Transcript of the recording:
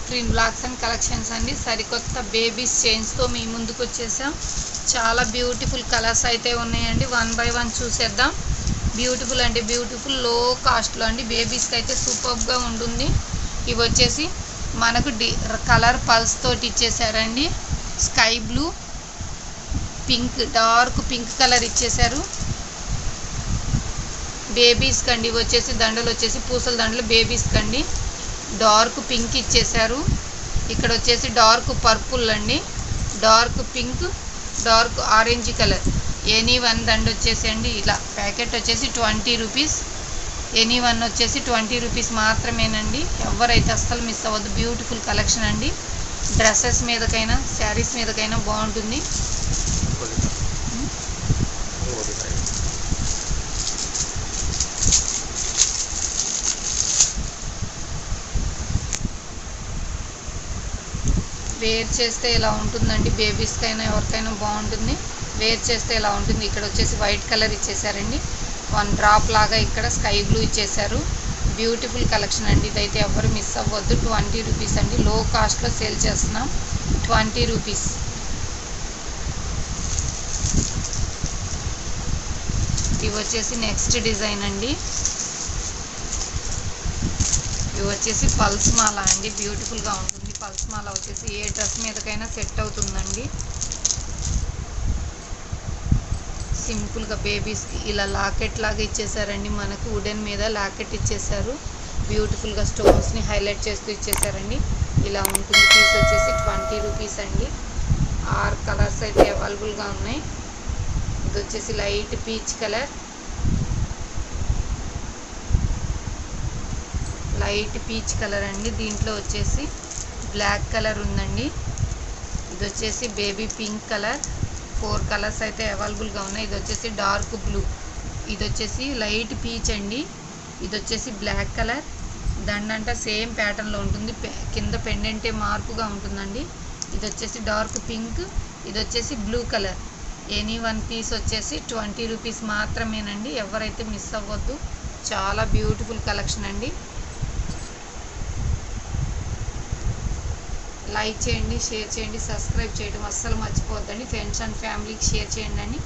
Screen blocks and collections అండి. సరికొత్త babies చైన్స్తో మీ ముందుకు వచ్చేసాం. చాలా బ్యూటిఫుల్ కలర్స్ అయితే ఉన్నాయండి. 1 by 1 చూసేద్దాం. బ్యూటిఫుల్ అంటే బ్యూటిఫుల్ లో కాస్ట్లో అండి. బేబీస్కి అయితే సూపర్గా ఉంటుంది. ఇవి వచ్చేసి మనకు కలర్ పల్స్ తోటి ఇచ్చేసారండి. Sky blue, pink, dark pink colour ఇచ్చేసారు బేబీస్ కండి. ఇవి వచ్చేసి దండలు వచ్చేసి పూసల దండలు బేబీస్ కండి. డార్క్ పింక్ ఇచ్చేసారు. ఇక్కడ వచ్చేసి డార్క్ పర్పుల్ అండి, dark pink, dark orange colour. Any one దండ వచ్చేసండి ఇలా. ప్యాకెట్ వచ్చేసి 20 రూపీస్. ఎనీ వన్ వచ్చేసి 20 రూపీస్ మాత్రమేనండి. ఎవరైతే అస్సలు మిస్ అవ్వద్దు. బ్యూటిఫుల్ కలెక్షన్ అండి. డ్రెస్సెస్ మీదకైనా శారీస్ మీదకైనా బాగుంటుంది. వేర్ చేస్తే ఇలా ఉంటుందండి. బేబీస్కైనా ఎవరికైనా బాగుంటుంది. వేర్ చేస్తే ఇలా ఉంటుంది. ఇక్కడ వచ్చేసి వైట్ కలర్ ఇచ్చేసారండి. 1 డ్రాప్ లాగా ఇక్కడ స్కై బ్లూ ఇచ్చేసారు. బ్యూటిఫుల్ కలెక్షన్ అండి. ఇదైతే ఎవరు మిస్ అవ్వద్దు. 20 రూపీస్ అండి. లో కాస్ట్లో సేల్ చేస్తున్నాం. 20 రూపీస్. ఇవి వచ్చేసి నెక్స్ట్ డిజైన్ అండి. ఇవి వచ్చేసి పల్స్ మాల అండి. బ్యూటిఫుల్గా ఉంటుంది. పల్స్ మాల వచ్చేసి ఏ డ్రెస్ మీదకైనా సెట్ అవుతుందండి. సింపుల్గా బేబీస్కి ఇలా లాకెట్ లాగా ఇచ్చేసారండి. మనకు వుడెన్ మీద లాకెట్ ఇచ్చేసారు. బ్యూటిఫుల్గా స్టోన్స్ని హైలైట్ చేస్తూ ఇచ్చేసారండి. ఇలా ఉంటుంది. పీస్ వచ్చేసి 20 రూపీస్ అండి. 6 కలర్స్ అయితే అవైలబుల్గా ఉన్నాయి. ఇది వచ్చేసి light peach colour, light peach colour అండి. దీంట్లో వచ్చేసి బ్లాక్ కలర్ ఉందండి. ఇది వచ్చేసి బేబీ పింక్ కలర్. 4 కలర్స్ అయితే అవైలబుల్గా ఉన్నాయి. ఇది వచ్చేసి డార్క్ బ్లూ, ఇది వచ్చేసి లైట్ పీచ్ అండి. ఇది వచ్చేసి బ్లాక్ కలర్. దండంట సేమ్ ప్యాటర్న్లో ఉంటుంది. కింద పెండెంటే మార్పుగా ఉంటుందండి. ఇది వచ్చేసి డార్క్ పింక్, ఇది వచ్చేసి blue colour. Any one piece వచ్చేసి 20 రూపీస్ మాత్రమేనండి. ఎవరైతే మిస్ అవ్వద్దు. చాలా బ్యూటిఫుల్ కలెక్షన్ అండి. లైక్ చేయండి, షేర్ చేయండి, సబ్స్క్రైబ్ చేయడం అస్సలు మర్చిపోవద్దండి. ఫ్రెండ్స్ అండ్ ఫ్యామిలీకి షేర్ చేయండి అండి.